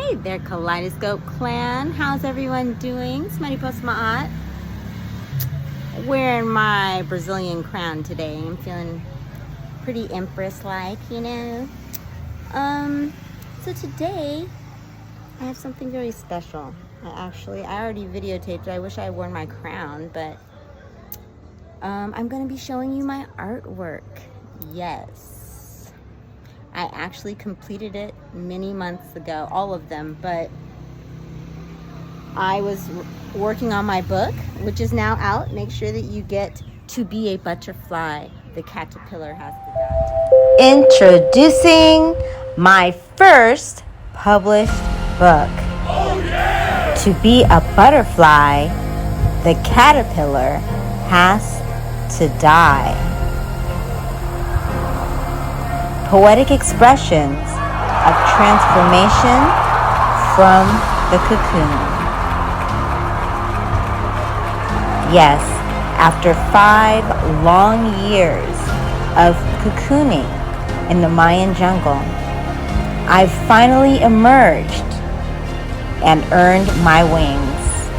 Hey there, Kaleidoscope Klan. How's everyone doing? It's Mariposa Ma'at. Wearing my Brazilian crown today. I'm feeling pretty empress-like, you know. So today I have something very special. I already videotaped it. I wish I had worn my crown, but I'm going to be showing you my artwork. Yes. I actually completed it many months ago, all of them, but I was working on my book, which is now out. Make sure that you get To Be a Butterfly, The Caterpillar Has to Die. Introducing my first published book. Oh, yeah! To Be a Butterfly, The Caterpillar Has to Die. Poetic expressions of transformation from the cocoon. Yes, after 5 long years of cocooning in the Mayan jungle, I've finally emerged and earned my wings.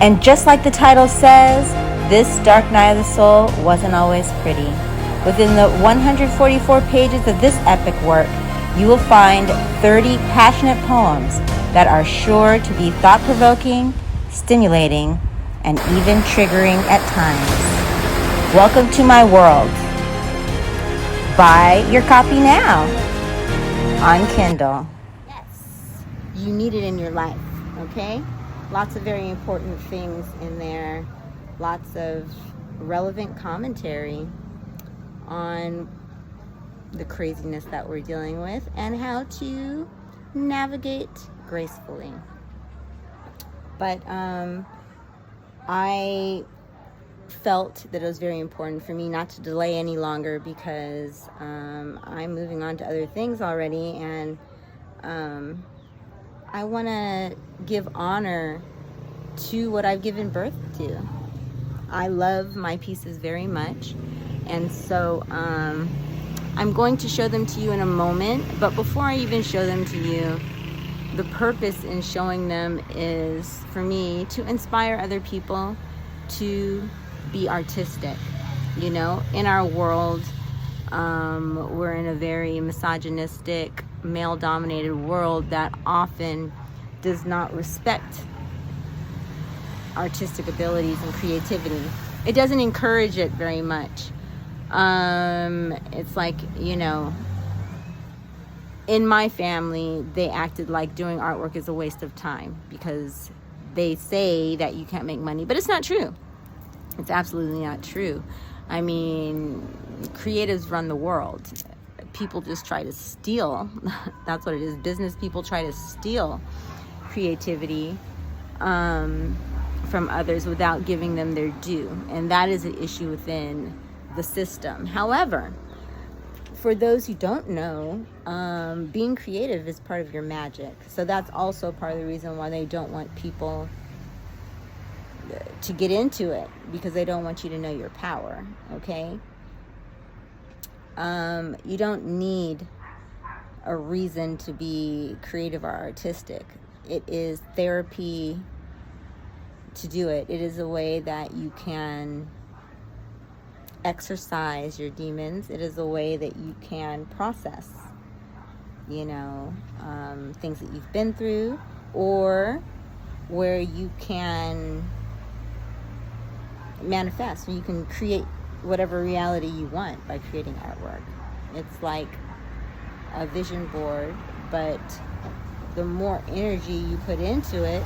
And just like the title says, this dark night of the soul wasn't always pretty. Within the 144 pages of this epic work, you will find 30 passionate poems that are sure to be thought-provoking, stimulating, and even triggering at times. Welcome to my world. Buy your copy now on Kindle. Yes, you need it in your life, okay? Lots of very important things in there. Lots of relevant commentary on the craziness that we're dealing with and how to navigate gracefully. But I felt that it was very important for me not to delay any longer because I'm moving on to other things already, and I want to give honor to what I've given birth to. I love my pieces very much. And so I'm going to show them to you in a moment. But before I even show them to you, the purpose in showing them is for me to inspire other people to be artistic. You know, in our world, we're in a very misogynistic, male-dominated world that often does not respect artistic abilities and creativity. It doesn't encourage it very much. It's like, you know, in my family, they acted like doing artwork is a waste of time because they say that you can't make money, but it's not true. It's absolutely not true. I mean, creatives run the world. People just try to steal. That's what it is. Business people try to steal creativity from others without giving them their due. And that is an issue within the system. However, for those who don't know, being creative is part of your magic. So that's also part of the reason why they don't want people to get into it, because they don't want you to know your power, okay? You don't need a reason to be creative or artistic. It is therapy to do it. It is a way that you can exercise your demons. It is a way that you can process, you know, things that you've been through, or where you can manifest, you can create whatever reality you want by creating artwork. It's like a vision board, but the more energy you put into it,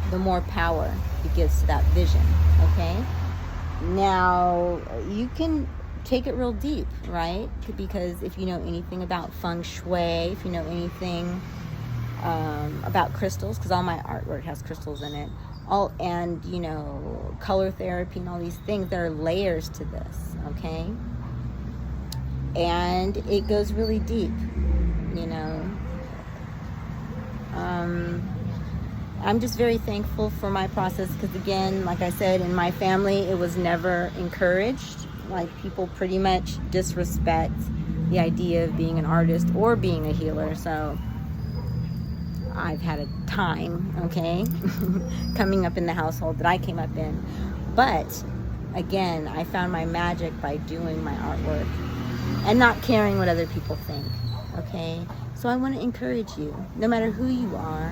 the more power it gives to that vision, okay? Now, you can take it real deep, right? Because if you know anything about feng shui, if you know anything about crystals, because all my artwork has crystals in it, and you know, color therapy and all these things, there are layers to this, okay? And it goes really deep, you know. I'm just very thankful for my process because, again, like I said, in my family, it was never encouraged. Like, people pretty much disrespect the idea of being an artist or being a healer. So I've had a time, okay, coming up in the household that I came up in. But again, I found my magic by doing my artwork and not caring what other people think, okay? So I want to encourage you, no matter who you are,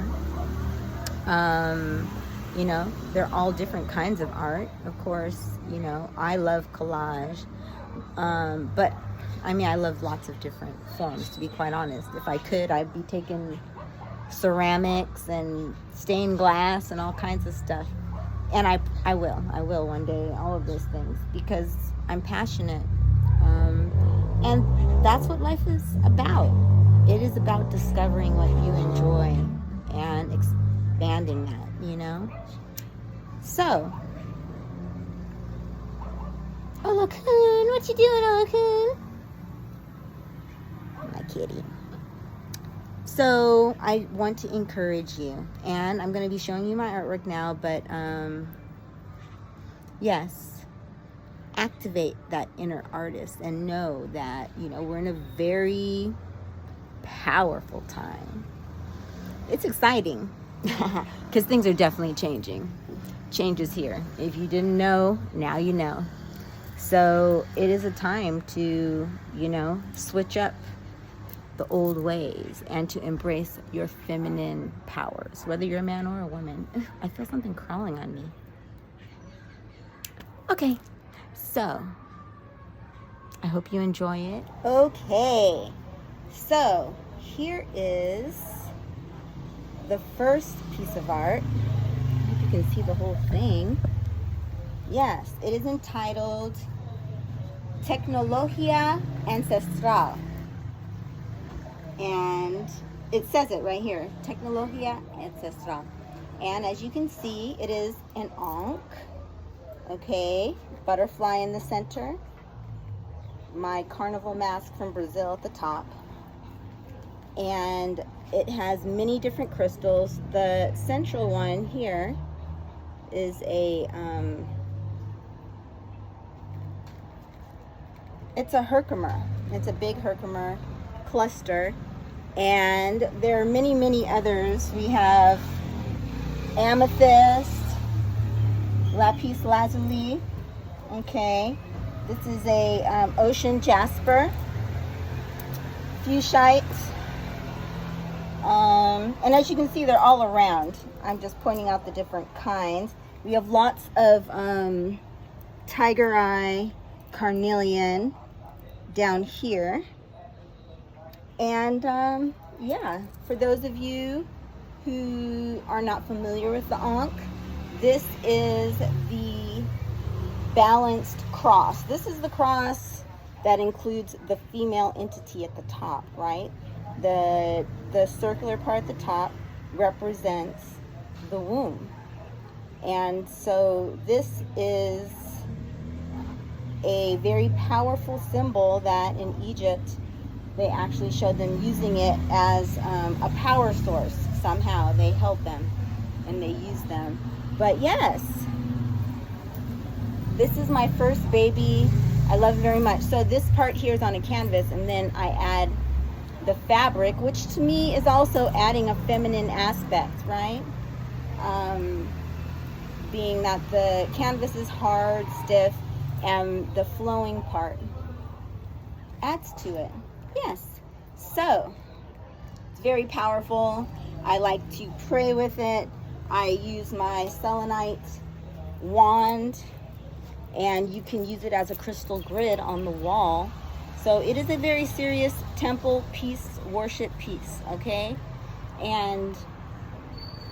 you know, they're all different kinds of art. Of course, you know, I love collage, but I mean, I love lots of different forms, to be quite honest. If I could, I'd be taking ceramics and stained glass and all kinds of stuff. And I will one day, all of those things, because I'm passionate. And that's what life is about. It is about discovering what you enjoy and expanding that, you know? So, Cocoon, what you doing, Cocoon? My kitty. So, I want to encourage you, and I'm going to be showing you my artwork now, but, yes, activate that inner artist and know that, you know, we're in a very powerful time. It's exciting because things are definitely changing. Change is here. If you didn't know, now you know. So it is a time to, you know, switch up the old ways and to embrace your feminine powers, whether you're a man or a woman. I feel something crawling on me. Okay, so I hope you enjoy it. Okay, so here is the first piece of art. I hope you can see the whole thing. Yes, it is entitled Tecnologia Ancestral. And it says it right here, Tecnologia Ancestral. And as you can see, it is an ankh. Okay, butterfly in the center, my carnival mask from Brazil at the top, and it has many different crystals. The central one here is a it's a Herkimer. It's a big Herkimer cluster, and there are many others. We have amethyst, lapis lazuli. Okay, this is a ocean jasper, fuchsite, and as you can see, they're all around. I'm just pointing out the different kinds. We have lots of tiger eye carnelian down here, and yeah, for those of you who are not familiar with the ankh, this is the balanced cross. This is the cross that includes the female entity at the top, right? The circular part at the top represents the womb. And so this is a very powerful symbol that in Egypt, they actually showed them using it as a power source. Somehow they held them and they used them. But yes, this is my first baby. I love it very much. So this part here is on a canvas, and then I add the fabric, which to me is also adding a feminine aspect, right? Being that the canvas is hard, stiff, and the flowing part adds to it. Yes, so it's very powerful. I like to pray with it. I use my selenite wand, and you can use it as a crystal grid on the wall. So it is a very serious temple piece, worship piece, okay? And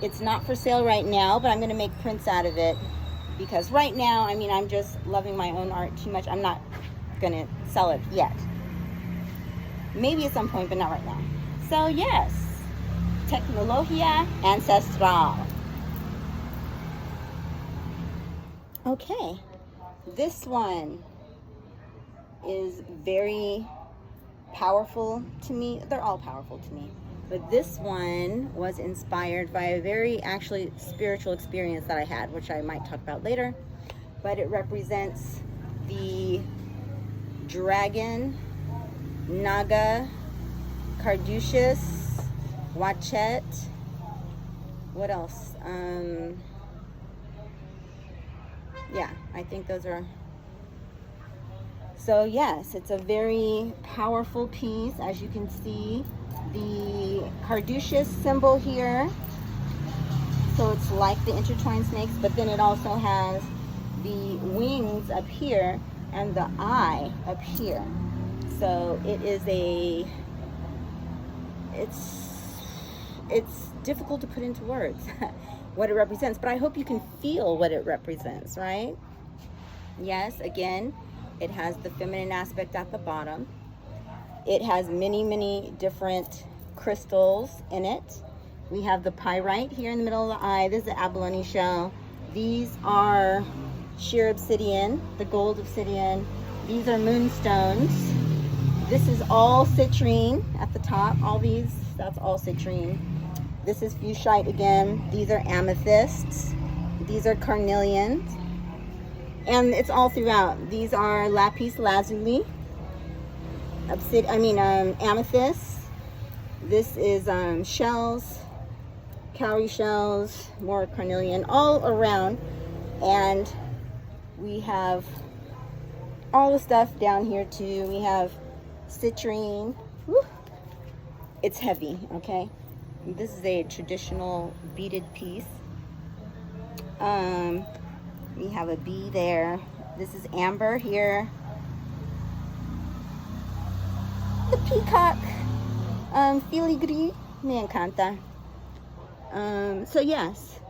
it's not for sale right now, but I'm going to make prints out of it, because right now, I mean, I'm just loving my own art too much. I'm not going to sell it yet. Maybe at some point, but not right now. So yes, Tecnologia Ancestral. Okay, this one is very powerful to me. They're all powerful to me. But this one was inspired by a very actually spiritual experience that I had, which I might talk about later. But it represents the dragon, Naga, Caduceus, Wachet, What else? Yeah, I think those are. So yes, it's a very powerful piece. As you can see, the Carduceus symbol here. So it's like the intertwined snakes, but then it also has the wings up here and the eye up here. So it is it's difficult to put into words what it represents, but I hope you can feel what it represents, right? Yes, again, it has the feminine aspect at the bottom. It has many, many different crystals in it. We have the pyrite here in the middle of the eye. This is the abalone shell. These are sheer obsidian, the gold obsidian. These are moonstones. This is all citrine at the top. All these, that's all citrine. This is fuchsite again. These are amethysts. These are carnelians. And it's all throughout. These are lapis lazuli. Amethyst. This is shells, cowrie shells, more carnelian, all around. And we have all the stuff down here too. We have citrine. Woo. It's heavy, okay? This is a traditional beaded piece. We have a bee there. This is amber here. The peacock. Filigree. Me encanta. So yes,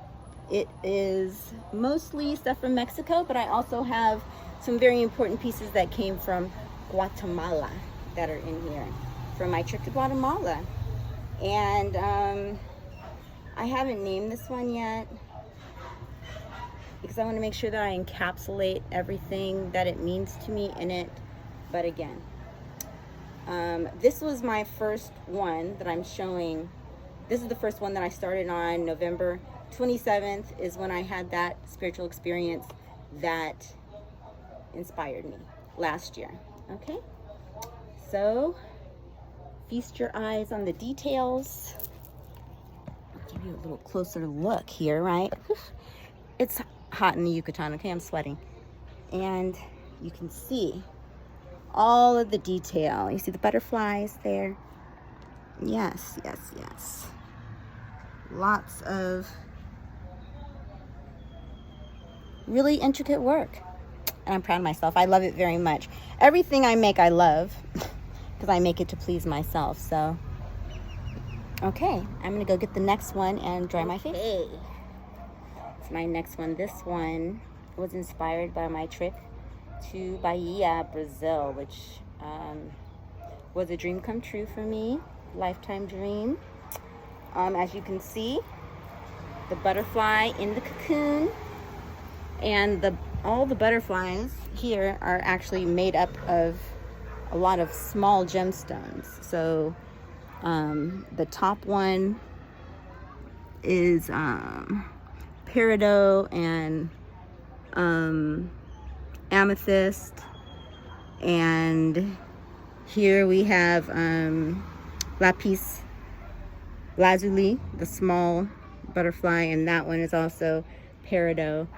it is mostly stuff from Mexico, but I also have some very important pieces that came from Guatemala that are in here from my trip to Guatemala. And I haven't named this one yet because I want to make sure that I encapsulate everything that it means to me in it. But again, this was my first one that I'm showing. This is the first one that I started on. November 27th is when I had that spiritual experience that inspired me last year. Okay, so feast your eyes on the details. I'll give you a little closer look here, right? It's hot in the Yucatan, okay? I'm sweating. And you can see all of the detail. You see the butterflies there? Yes, yes, yes. Lots of really intricate work. And I'm proud of myself. I love it very much. Everything I make, I love because I make it to please myself. So, okay, I'm gonna go get the next one and dry my face. It's my next one. This one was inspired by my trip to Bahia, Brazil, which was a dream come true for me, lifetime dream. As you can see, the butterfly in the cocoon, and all the butterflies here are actually made up of a lot of small gemstones. So the top one is peridot and amethyst, and here we have lapis lazuli, the small butterfly, and that one is also peridot.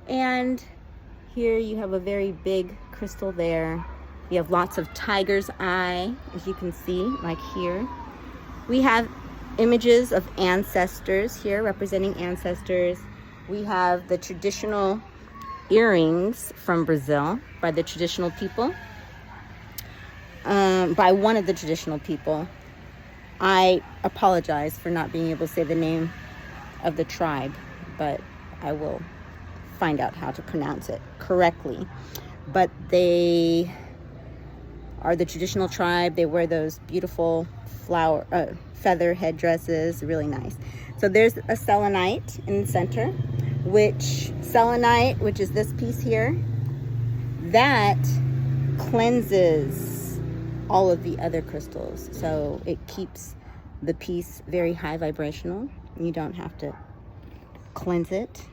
And here you have a very big crystal there. You have lots of tiger's eye, as you can see, like here. We have images of ancestors here, representing ancestors. We have the traditional earrings from Brazil by the traditional people, by one of the traditional people. I apologize for not being able to say the name of the tribe, but I will find out how to pronounce it correctly. But they are the traditional tribe. They wear those beautiful feather headdresses, really nice. So there's a selenite in the center, which is this piece here, that cleanses all of the other crystals. So it keeps the piece very high vibrational. You don't have to cleanse it.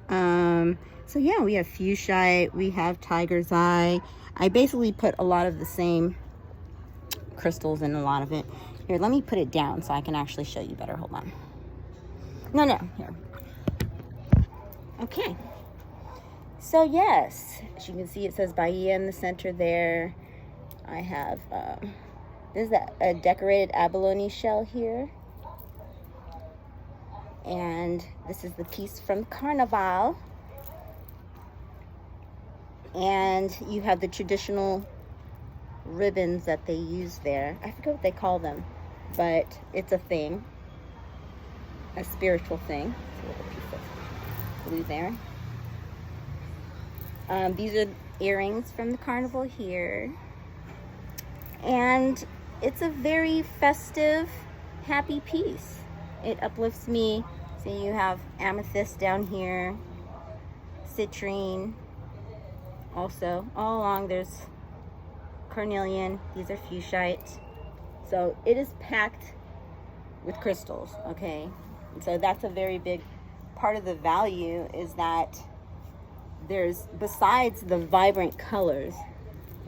So yeah, we have fuchsite, we have tiger's eye. I basically put a lot of the same crystals in a lot of it. Here, let me put it down so I can actually show you better. Hold on. No, here. Okay. So yes, as you can see, it says Bahia in the center there. I have, this is a decorated abalone shell here. And this is the piece from Carnival. And you have the traditional ribbons that they use there. I forget what they call them, but it's a thing, a spiritual thing. It's a little piece of blue there. These are earrings from the Carnival here. And it's a very festive, happy piece. It uplifts me. So you have amethyst down here, citrine. Also, all along there's carnelian. These are fuchsite. So it is packed with crystals, okay? And so that's a very big part of the value, is that there's, besides the vibrant colors,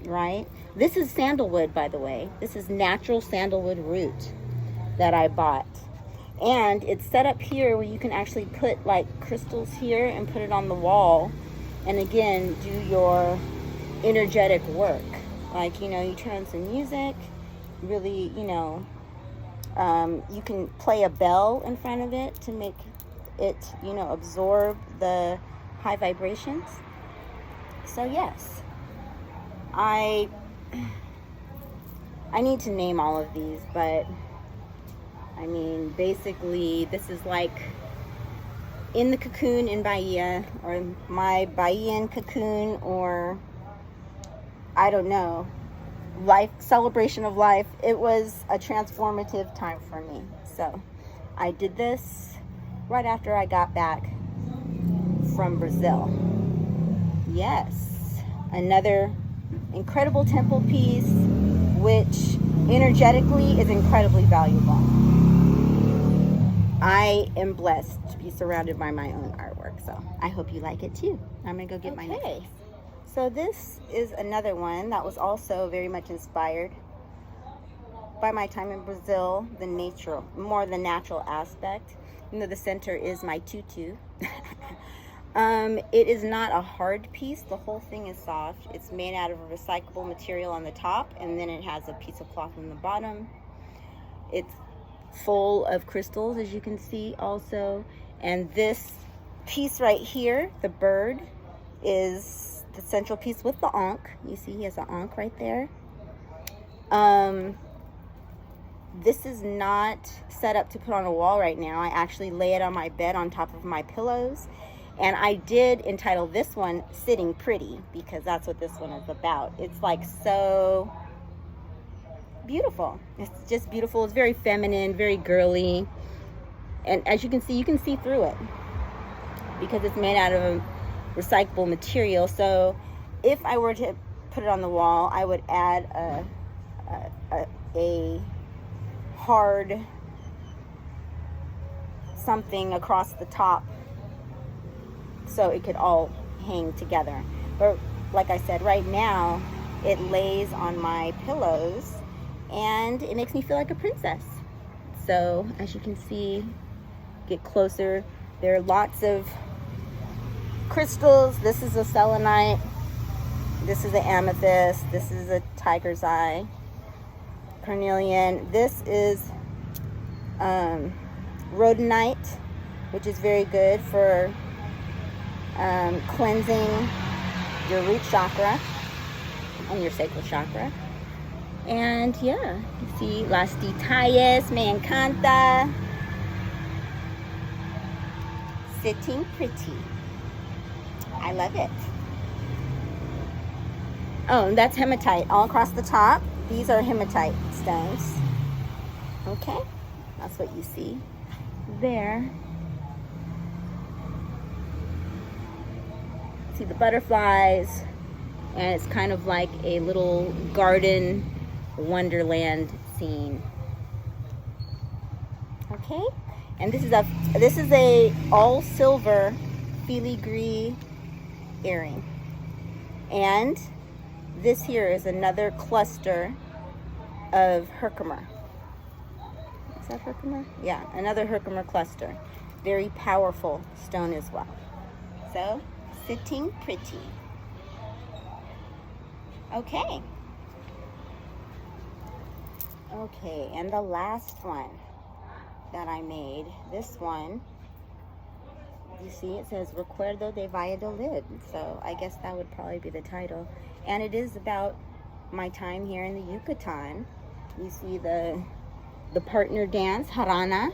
right? This is sandalwood, by the way. This is natural sandalwood root that I bought. And it's set up here where you can actually put like crystals here and put it on the wall. And again, do your energetic work. Like, you know, you turn on some music, really, you know, you can play a bell in front of it to make it, you know, absorb the high vibrations. So yes, I need to name all of these, but I mean, basically this is like in the cocoon in Bahia, or my Bahian cocoon, or I don't know, life, celebration of life. It was a transformative time for me. So I did this right after I got back from Brazil. Yes, another incredible temple piece, which energetically is incredibly valuable. I am blessed to be surrounded by my own artwork, so I hope you like it too. I'm gonna go get my next piece. So this is another one that was also very much inspired by my time in Brazil, the natural, more the natural aspect. You know, the center is my tutu. It is not a hard piece. The whole thing is soft. It's made out of a recyclable material on the top, and then it has a piece of cloth on the bottom. It's full of crystals, as you can see also. And this piece right here, the bird, is the central piece with the ankh. You see he has an ankh right there. This is not set up to put on a wall right now. I actually lay it on my bed on top of my pillows. And I did entitle this one Sitting Pretty, because that's what this one is about. It's like so beautiful. It's just beautiful. It's very feminine, very girly. And as you can see through it because it's made out of a recyclable material. So if I were to put it on the wall, I would add a hard something across the top so it could all hang together. But like I said, right now it lays on my pillows and it makes me feel like a princess. So as you can see, get closer, there are lots of crystals. This is a selenite, this is an amethyst, this is a tiger's eye, carnelian, this is rhodonite, which is very good for cleansing your root chakra and your sacral chakra. And yeah, you see las detalles, me encanta. Sitting Pretty. I love it. Oh, and that's hematite all across the top. These are hematite stones. Okay, that's what you see there. See the butterflies, and it's kind of like a little garden wonderland scene. Okay, and this is a all silver filigree earring, and this here is another cluster of Herkimer. Is that Herkimer? Yeah, another Herkimer cluster. very powerful stone as well. So, sitting pretty. Okay. Okay, and the last one that I made, this one, you see it says Recuerdo de Valladolid. So I guess that would probably be the title. And it is about my time here in the Yucatan. You see the partner dance, Jarana.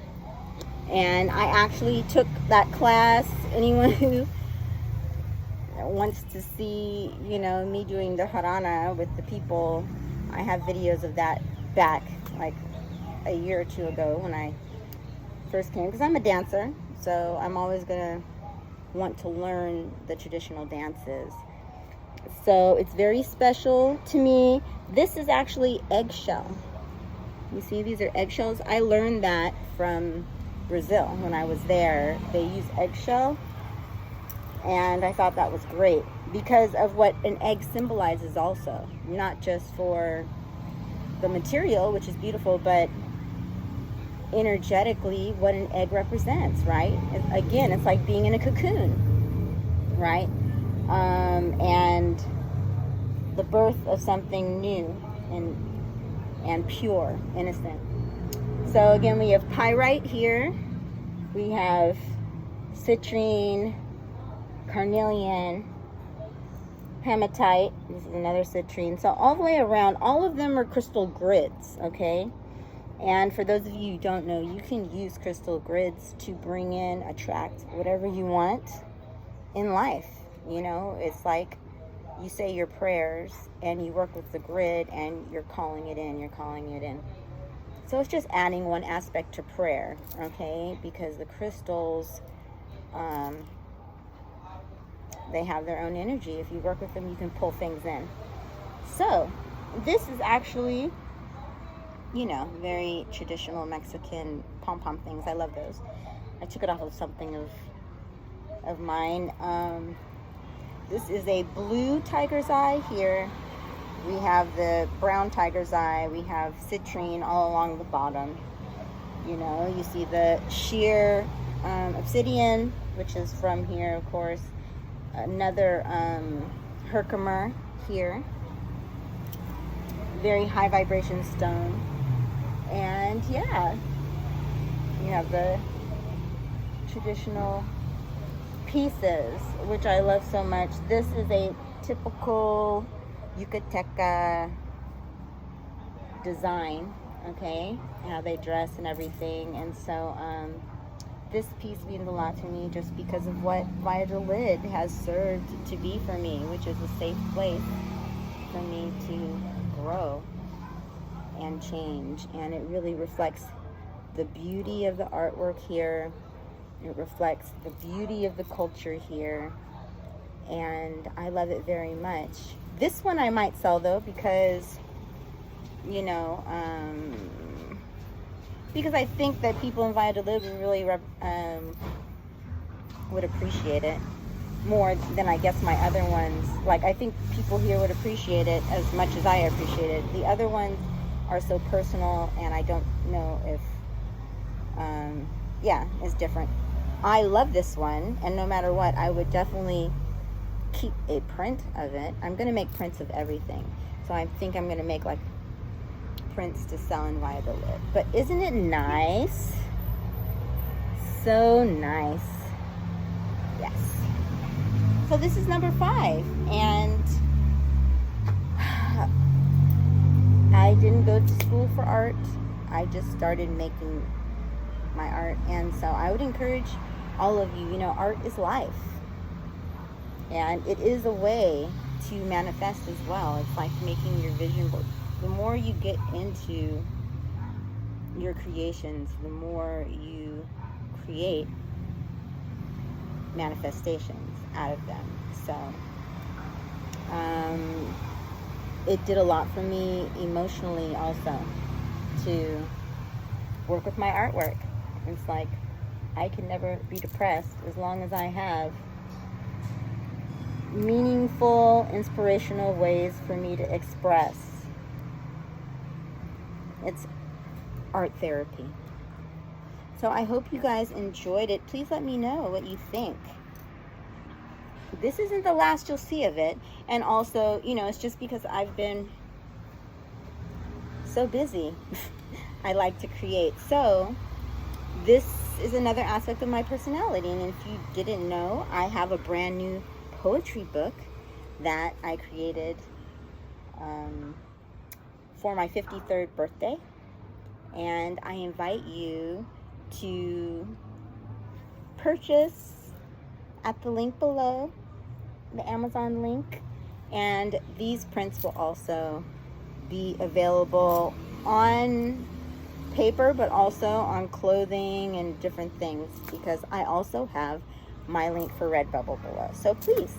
And I actually took that class. Anyone who wants to see, you know, me doing the Jarana with the people, I have videos of that back like a year or two ago when I first came, because I'm a dancer, so I'm always gonna want to learn the traditional dances. So it's very special to me. This is actually eggshell. You see, these are eggshells. I learned that from Brazil when I was there. They use eggshell, and I thought that was great because of what an egg symbolizes also, not just for the material, which is beautiful, but energetically what an egg represents, right? Again, it's like being in a cocoon, right? And the birth of something new and pure, innocent. So again, we have pyrite here, we have citrine, carnelian, hematite. This is another citrine. So all the way around, all of them are crystal grids, okay? And for those of you who don't know, you can use crystal grids to bring in, attract whatever you want in life. You know, it's like you say your prayers and you work with the grid and you're calling it in, you're calling it in. So it's just adding one aspect to prayer, okay? Because the crystals, they have their own energy. If you work with them, you can pull things in. So this is actually, you know, very traditional Mexican pom-pom things. I love those. I took it off of something of mine. This is a blue tiger's eye here. We have the brown tiger's eye. We have citrine all along the bottom. You know, you see the sheer obsidian, which is from here, of course. Another Herkimer here. Very high vibration stone. And yeah, you have the traditional pieces, which I love so much. This is a typical Yucateca design, okay? How they dress and everything. And so this piece means a lot to me just because of what Valladolid has served to be for me, which is a safe place for me to grow and change. And it really reflects the beauty of the artwork here. It reflects the beauty of the culture here, and I love it very much. This one I might sell though, because, you know, because I think that people in Valladolid really would appreciate it more than I guess my other ones. Like, I think people here would appreciate it as much as I appreciate it. The other ones are so personal, and I don't know if, yeah, it's different. I love this one, and no matter what, I would definitely keep a print of it. I'm going to make prints of everything. So I think I'm going to make, like, prints to sell in Valladolid. But isn't it nice? So nice. Yes. So this is number 5, and I didn't go to school for art. I just started making my art, and so I would encourage all of you, you know, art is life, and it is a way to manifest as well. It's like making your vision board. The more you get into your creations, the more you create manifestations out of them. So it did a lot for me emotionally also to work with my artwork. It's like I can never be depressed as long as I have meaningful, inspirational ways for me to express. It's art therapy. So I hope you guys enjoyed it. Please let me know what you think. This isn't the last you'll see of it. And also, you know, it's just because I've been so busy. I like to create. So this is another aspect of my personality. And if you didn't know, I have a brand new poetry book that I created for my 53rd birthday. And I invite you to purchase at the link below, the Amazon link. And these prints will also be available on paper, but also on clothing and different things, because I also have my link for Redbubble below. So please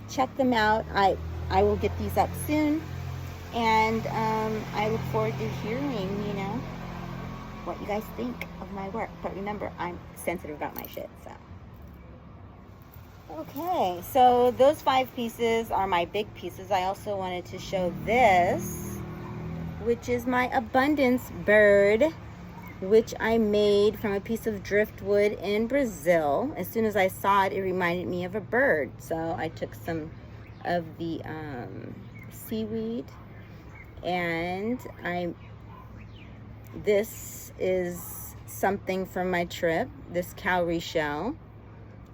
check them out. I will get these up soon, and I look forward to hearing, you know, what you guys think of my work. But remember, I'm sensitive about my shit, so. Okay, so those 5 pieces are my big pieces. I also wanted to show this, which is my abundance bird, which I made from a piece of driftwood in Brazil. As soon as I saw it, it reminded me of a bird. So I took some of the seaweed, and this is something from my trip, this cowrie shell.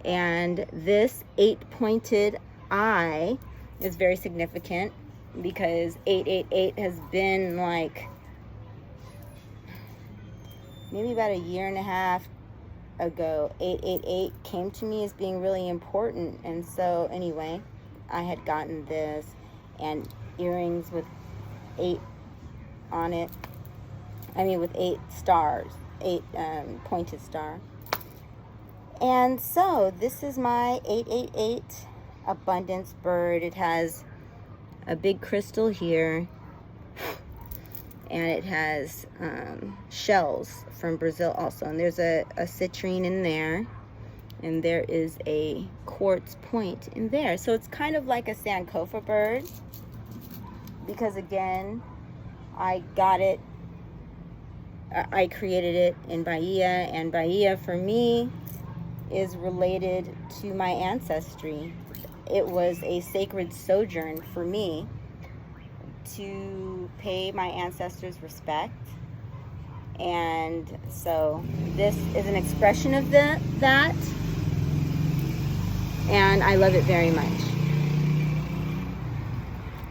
And this 8-pointed eye is very significant because 888 has been like maybe about a year and a half ago. 888 came to me as being really important. And so anyway, I had gotten this and earrings with 8 on it. I mean with 8 stars, 8 pointed star. And so this is my 888 abundance bird. It has a big crystal here, and it has shells from Brazil also. And there's a citrine in there, and there is a quartz point in there. So it's kind of like a Sankofa bird, because again, I got it, I created it in Bahia, and Bahia for me is related to my ancestry. It was a sacred sojourn for me to pay my ancestors respect. And so this is an expression of that, and I love it very much.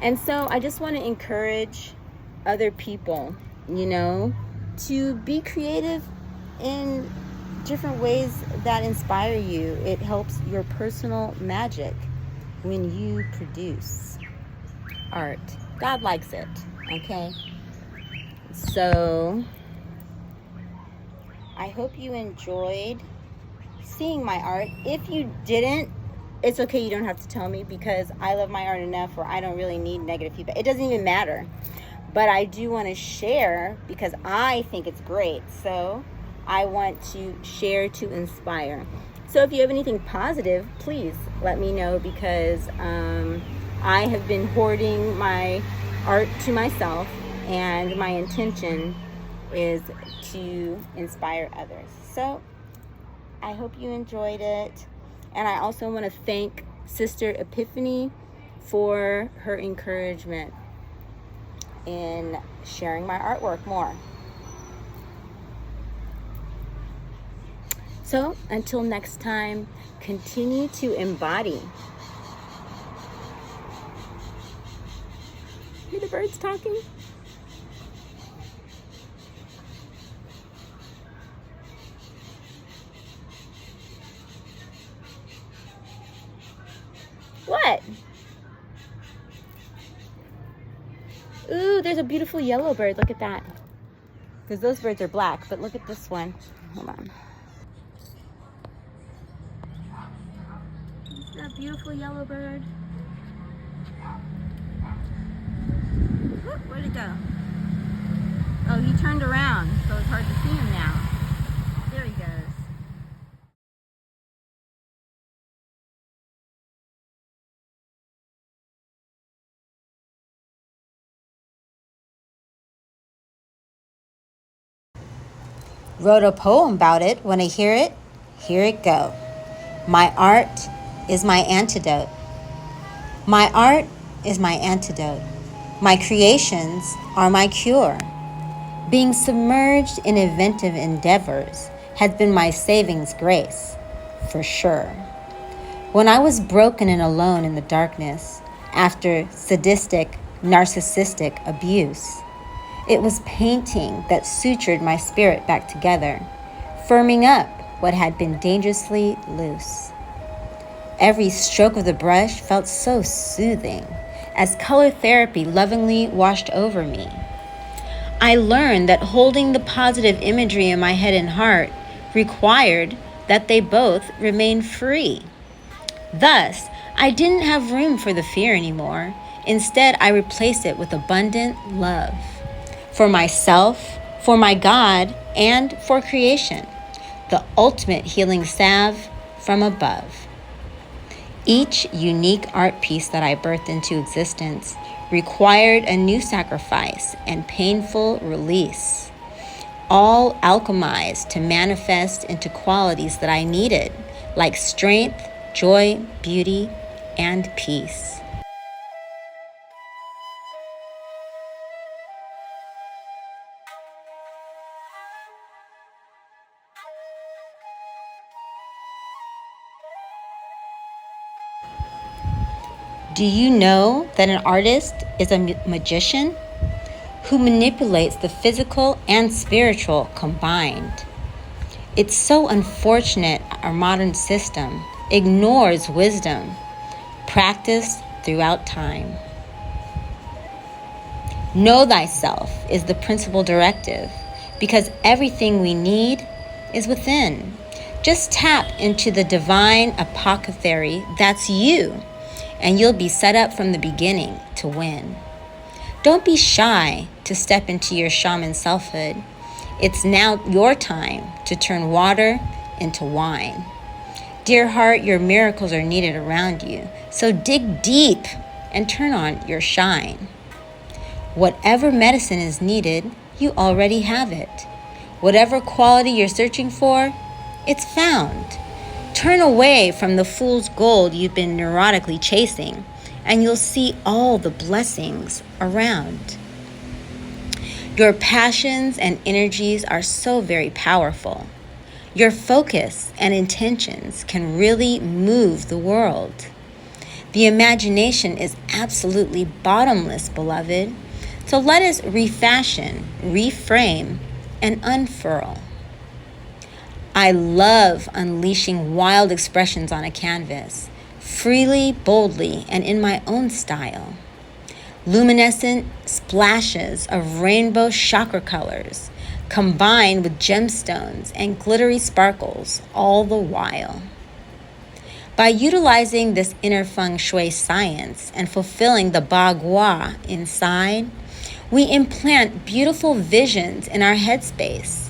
And so I just want to encourage other people, you know, to be creative in different ways that inspire you. It helps your personal magic when you produce art. God likes it, okay? So I hope you enjoyed seeing my art. If you didn't, it's okay, you don't have to tell me, because I love my art enough where I don't really need negative feedback. It doesn't even matter. But I do want to share because I think it's great. So I want to share to inspire. So if you have anything positive, please let me know, because I have been hoarding my art to myself, and my intention is to inspire others. So I hope you enjoyed it. And I also want to thank Sister Epiphany for her encouragement in sharing my artwork more. So until next time, continue to embody. Hear the birds talking? What? Ooh, there's a beautiful yellow bird. Look at that. Because those birds are black, but look at this one. Hold on. That beautiful yellow bird. Where'd it go? Oh, he turned around, so it's hard to see him now. There he goes. Wrote a poem about it. Want to hear it? Here it go. My art is my antidote. My art is my antidote. My creations are my cure. Being submerged in inventive endeavors has been my savings grace, for sure. When I was broken and alone in the darkness after sadistic, narcissistic abuse, it was painting that sutured my spirit back together, firming up what had been dangerously loose. Every stroke of the brush felt so soothing as color therapy lovingly washed over me. I learned that holding the positive imagery in my head and heart required that they both remain free. Thus, I didn't have room for the fear anymore. Instead, I replaced it with abundant love. For myself, for my God, and for creation. The ultimate healing salve from above. Each unique art piece that I birthed into existence required a new sacrifice and painful release, all alchemized to manifest into qualities that I needed, like strength, joy, beauty, and peace. Do you know that an artist is a magician who manipulates the physical and spiritual combined? It's so unfortunate our modern system ignores wisdom practiced throughout time. Know thyself is the principal directive because everything we need is within. Just tap into the divine apothecary that's you, and you'll be set up from the beginning to win. Don't be shy to step into your shaman selfhood. It's now your time to turn water into wine. Dear heart, your miracles are needed around you, so dig deep and turn on your shine. Whatever medicine is needed, you already have it. Whatever quality you're searching for, it's found. Turn away from the fool's gold you've been neurotically chasing, and you'll see all the blessings around. Your passions and energies are so very powerful. Your focus and intentions can really move the world. The imagination is absolutely bottomless, beloved. So let us refashion, reframe, and unfurl. I love unleashing wild expressions on a canvas, freely, boldly, and in my own style. Luminescent splashes of rainbow chakra colors, combined with gemstones and glittery sparkles all the while. By utilizing this inner feng shui science and fulfilling the bagua inside, we implant beautiful visions in our headspace.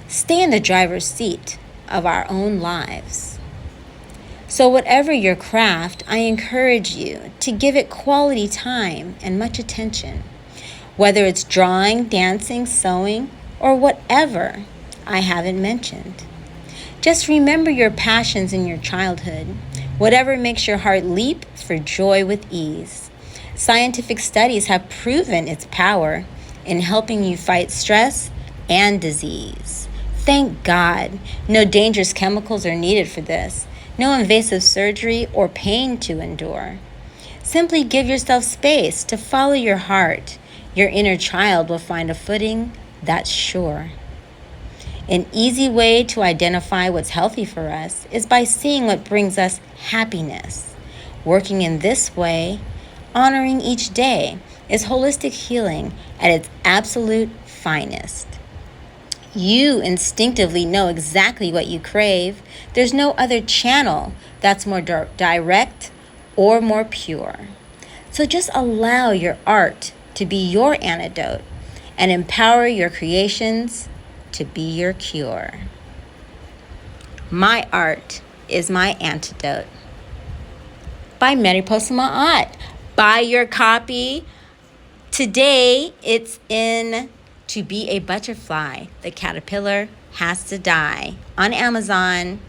Stay in the driver's seat of our own lives. So whatever your craft, I encourage you to give it quality time and much attention. Whether it's drawing, dancing, sewing, or whatever I haven't mentioned. Just remember your passions in your childhood. Whatever makes your heart leap for joy with ease. Scientific studies have proven its power in helping you fight stress and disease. Thank God, no dangerous chemicals are needed for this, no invasive surgery or pain to endure. Simply give yourself space to follow your heart. Your inner child will find a footing that's sure. An easy way to identify what's healthy for us is by seeing what brings us happiness. Working in this way, honoring each day, is holistic healing at its absolute finest. You instinctively know exactly what you crave. There's no other channel that's more direct or more pure. So just allow your art to be your antidote and empower your creations to be your cure. My art is my antidote. By Mariposa. Buy your copy. Today it's in To be a butterfly, the caterpillar has to die. On Amazon.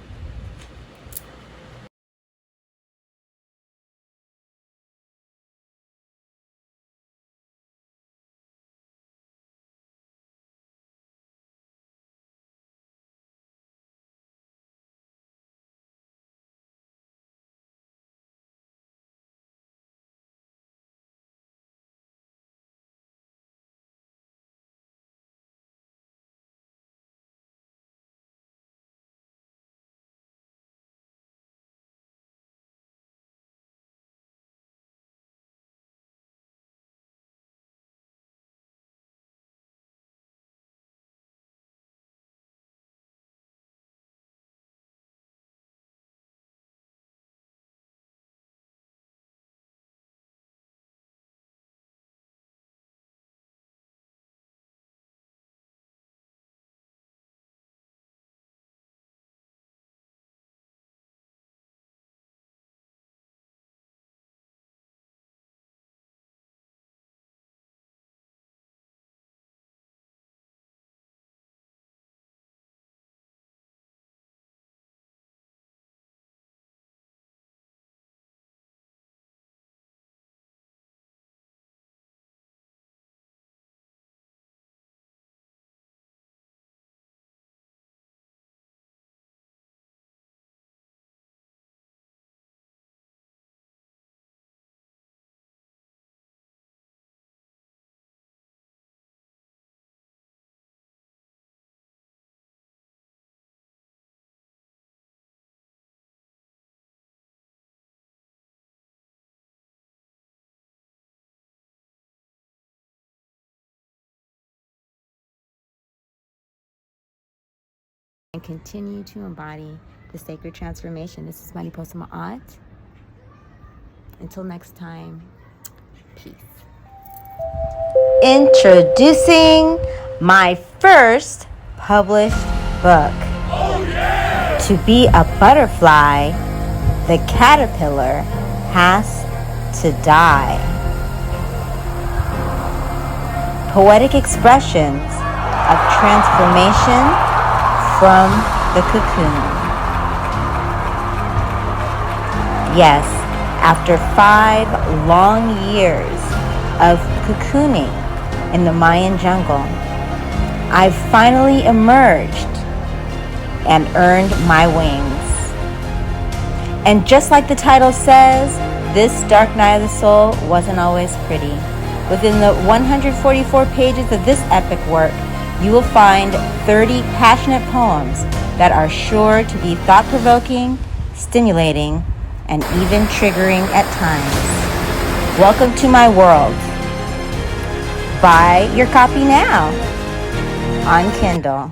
And continue to embody the sacred transformation. This is Mariposa Ma'at. Until next time, peace. Introducing my first published book. Oh, yeah! To be a butterfly, the caterpillar has to die. Poetic expressions of transformation from the cocoon. Yes, after 5 long years of cocooning in the Mayan jungle, I've finally emerged and earned my wings. And just like the title says, this dark night of the soul wasn't always pretty. Within the 144 pages of this epic work, you will find 30 passionate poems that are sure to be thought-provoking, stimulating, and even triggering at times. Welcome to my world. Buy your copy now on Kindle.